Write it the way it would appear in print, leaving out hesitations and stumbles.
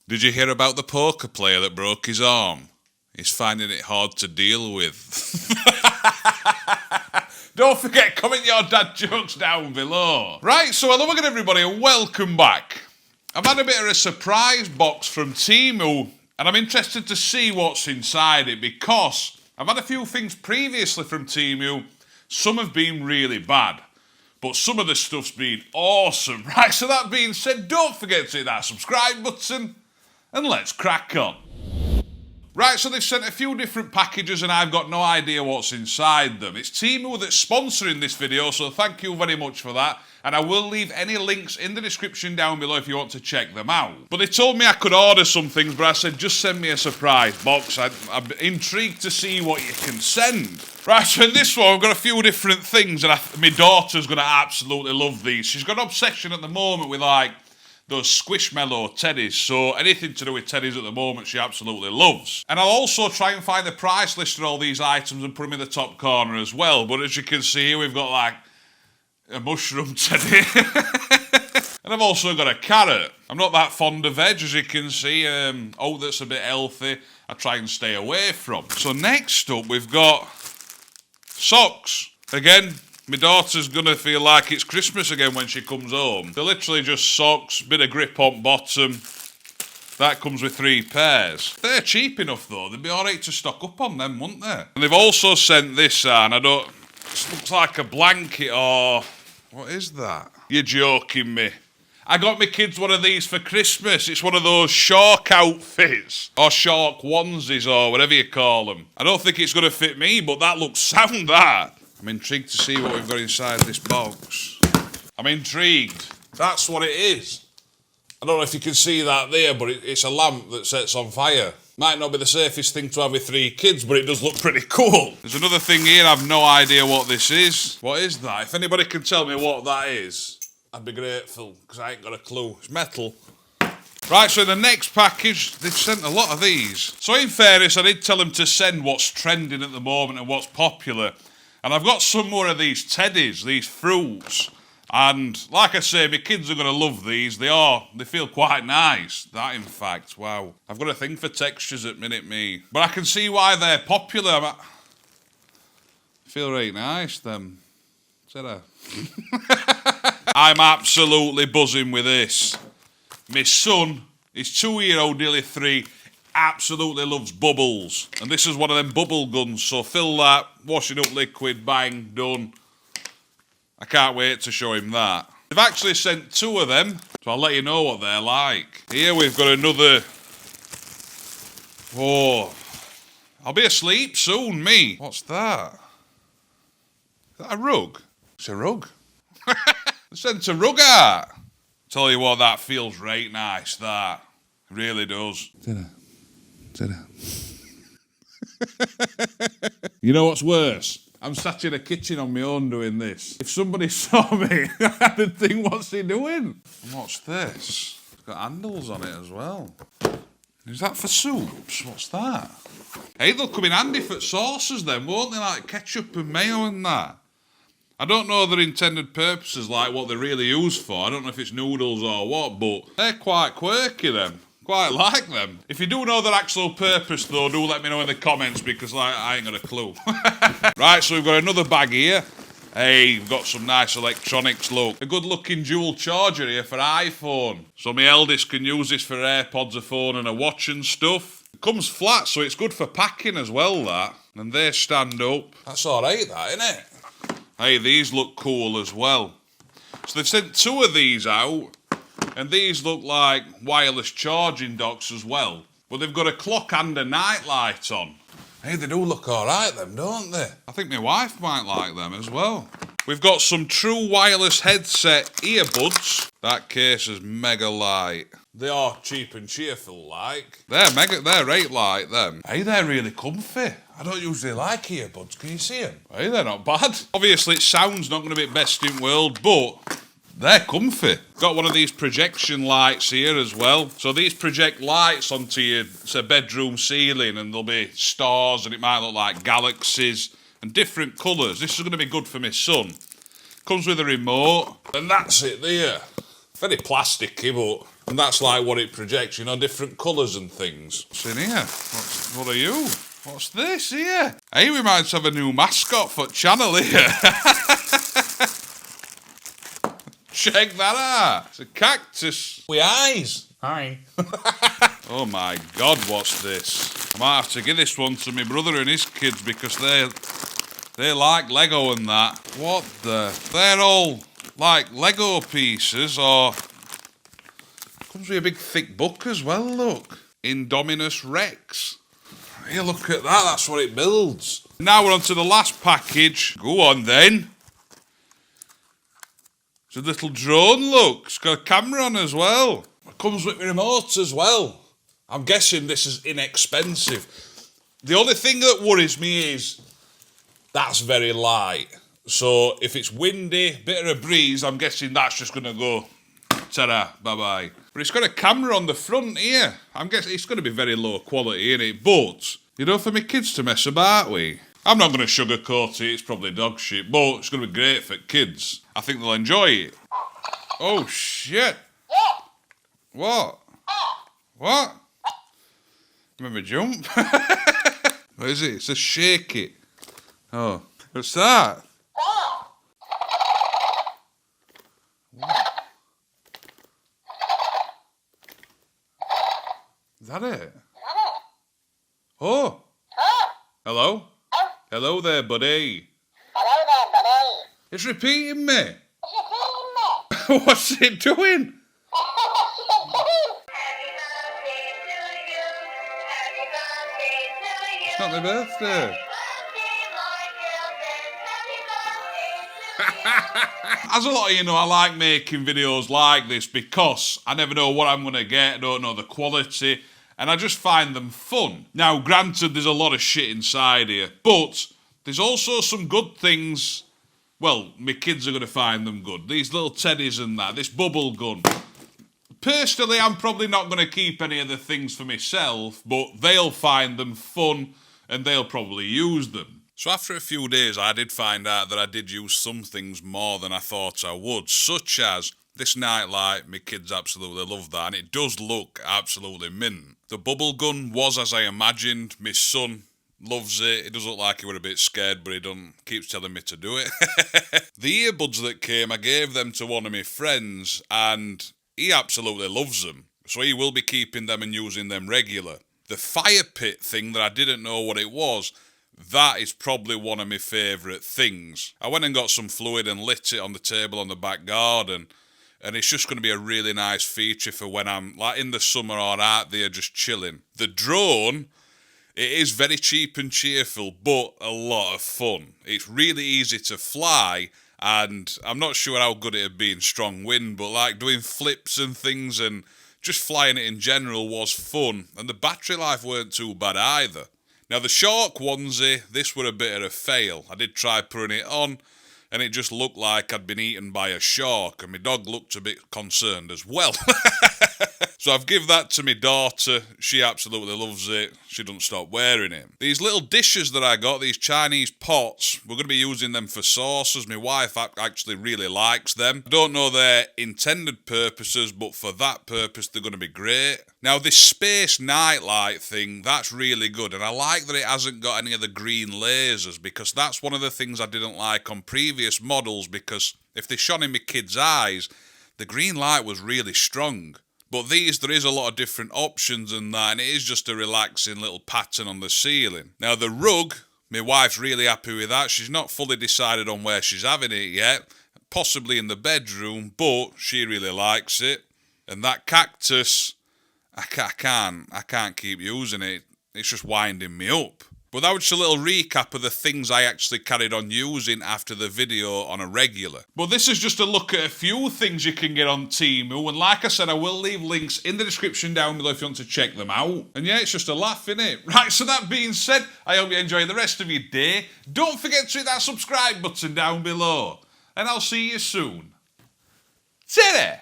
Did you hear about the poker player that broke his arm? He's finding it hard to deal with. Don't forget, comment your dad jokes down below. Right, so hello again everybody and welcome back. I've had a bit of a surprise box from Temu and I'm interested to see what's inside it because I've had a few things previously from Temu. Some have been really bad, but some of the stuff's been awesome. Right, so that being said, don't forget to hit that subscribe button and let's crack on. Right, so they've sent a few different packages and I've got no idea what's inside them. It's Temu that's sponsoring this video, so thank you very much for that. And I will leave any links in the description down below if you want to check them out. But they told me I could order some things, but I said just send me a surprise box. I'm intrigued to see what you can send. Right, so in this one, I've got a few different things and my daughter's going to absolutely love these. She's got an obsession at the moment with like those Squishmallow teddies, so anything to do with teddies at the moment she absolutely loves. And I'll also try and find the price list of all these items and put them in the top corner as well, but as you can see here we've got like a mushroom teddy. And I've also got a carrot. I'm not that fond of veg, as you can see. Oh, that's a bit healthy, I try and stay away from. So next up we've got socks. Again, my daughter's gonna feel like it's Christmas again when she comes home. They're literally just socks, bit of grip on bottom. That comes with 3 pairs. They're cheap enough though, they'd be alright to stock up on them, wouldn't they? And they've also sent this, and it looks like a blanket or... what is that? You're joking me. I got my kids one of these for Christmas. It's one of those shark outfits. Or shark onesies or whatever you call them. I don't think it's gonna fit me, but that looks sound, that. I'm intrigued to see what we've got inside this box. I'm intrigued. That's what it is. I don't know if you can see that there, but it's a lamp that sets on fire. Might not be the safest thing to have with 3 kids, but it does look pretty cool. There's another thing here, I've no idea what this is. What is that? If anybody can tell me what that is, I'd be grateful, because I ain't got a clue. It's metal. Right, so in the next package, they've sent a lot of these. So in fairness, I did tell them to send what's trending at the moment and what's popular. And I've got some more of these teddies, these fruits. And like I say, my kids are going to love these. They feel quite nice. That, in fact, wow. I've got a thing for textures at minute me. But I can see why they're popular. I feel really nice, them. Ta-da. I'm absolutely buzzing with this. My son is 2-year-old, nearly 3. Absolutely loves bubbles, and this is one of them bubble guns, so fill that, washing up liquid, bang, done. I can't wait to show him that. They've actually sent 2 of them, so I'll let you know what they're like. Here we've got another. Oh, I'll be asleep soon, me. What's that? Is that a rug? It's a rug. They sent a rug out. Tell you what, that feels right nice, that. It really does. You know what's worse? I'm sat in a kitchen on my own doing this. If somebody saw me, they'd think, what's he doing? And what's this? It's got handles on it as well. Is that for soups? What's that? Hey, they'll come in handy for sauces then, won't they? Like ketchup and mayo and that. I don't know their intended purposes, like what they're really used for. I don't know if it's noodles or what, but they're quite quirky, them. Quite like them. If you do know their actual purpose, though, do let me know in the comments, because like, I ain't got a clue. Right, so we've got another bag here. Hey, we've got some nice electronics, look. A good-looking dual charger here for iPhone. So my eldest can use this for AirPods, a phone, and a watch and stuff. It comes flat, so it's good for packing as well, that. And they stand up. That's alright, that, isn't it? Hey, these look cool as well. So they've sent 2 of these out. And these look like wireless charging docks as well. But they've got a clock and a night light on. Hey, they do look alright, them, don't they? I think my wife might like them as well. We've got some true wireless headset earbuds. That case is mega light. They are cheap and cheerful, like. They're right light, them. Hey, they're really comfy. I don't usually like earbuds, can you see them? Hey, they're not bad. Obviously, sound's not going to be best in world, but they're comfy. Got one of these projection lights here as well. So these project lights onto your bedroom ceiling and there'll be stars and it might look like galaxies and different colours. This is going to be good for my son. Comes with a remote and that's it there. Very plasticky, but And that's like what it projects, you know, different colours and things. What's in here? What are you? What's this here? Hey, we might have a new mascot for channel here. Check that out. It's a cactus with eyes. Hi. Oh my God, what's this? I might have to give this one to my brother and his kids because they like Lego and that. What the? They're all like Lego pieces or... Comes with a big thick book as well, look. Indominus Rex. Here, look at that, that's what it builds. Now we're on to the last package. Go on then. It's a little drone, look. It's got a camera on as well. It comes with a remote as well. I'm guessing this is inexpensive. The only thing that worries me is that's very light. So if it's windy, bit of a breeze, I'm guessing that's just going to go ta-da, bye-bye. But it's got a camera on the front here. I'm guessing it's going to be very low quality, innit? But, you know, for my kids to mess about with. I'm not going to sugarcoat it, it's probably dog shit, but it's going to be great for kids. I think they'll enjoy it. Oh, shit. What? What? Remember jump? What is it? It's a shake it. Oh, what's that? What? Is that it? Oh. Hello? Hello there, buddy. Hello there, buddy. It's repeating me. What's it doing? It's not my birthday. As a lot of you know, I like making videos like this because I never know what I'm going to get, I don't know the quality, and I just find them fun. Now, granted, there's a lot of shit inside here, but there's also some good things. Well, my kids are going to find them good. These little teddies and that, this bubble gun. Personally, I'm probably not going to keep any of the things for myself, but they'll find them fun and they'll probably use them. So after a few days, I did find out that I did use some things more than I thought I would, such as this nightlight. My kids absolutely love that, and it does look absolutely mint. The bubble gun was as I imagined. My son loves it. It does look like he were a bit scared, but keeps telling me to do it. The earbuds that came, I gave them to one of my friends, and he absolutely loves them. So he will be keeping them and using them regular. The fire pit thing that I didn't know what it was, that is probably one of my favourite things. I went and got some fluid and lit it on the table on the back garden, and it's just going to be a really nice feature for when I'm like in the summer or out there just chilling. The drone, it is very cheap and cheerful, but a lot of fun. It's really easy to fly, and I'm not sure how good it'd be in strong wind, but like doing flips and things and just flying it in general was fun, and the battery life weren't too bad either. Now the shark onesie, this were a bit of a fail. I did try putting it on, and it just looked like I'd been eaten by a shark, and my dog looked a bit concerned as well. So I've given that to my daughter. She absolutely loves it. She doesn't stop wearing it. These little dishes that I got, these Chinese pots, we're going to be using them for sauces. My wife actually really likes them. I don't know their intended purposes, but for that purpose, they're going to be great. Now, this space nightlight thing, that's really good. And I like that it hasn't got any of the green lasers, because that's one of the things I didn't like on previous models, because if they shone in my kids' eyes, the green light was really strong. But these, there is a lot of different options and that, and it is just a relaxing little pattern on the ceiling. Now the rug, my wife's really happy with that. She's not fully decided on where she's having it yet, possibly in the bedroom, but she really likes it. And that cactus, I can't keep using it. It's just winding me up. But that was just a little recap of the things I actually carried on using after the video on a regular. But this is just a look at a few things you can get on Temu. And like I said, I will leave links in the description down below if you want to check them out. And yeah, it's just a laugh, innit? Right, so that being said, I hope you enjoy the rest of your day. Don't forget to hit that subscribe button down below. And I'll see you soon. Ta-da!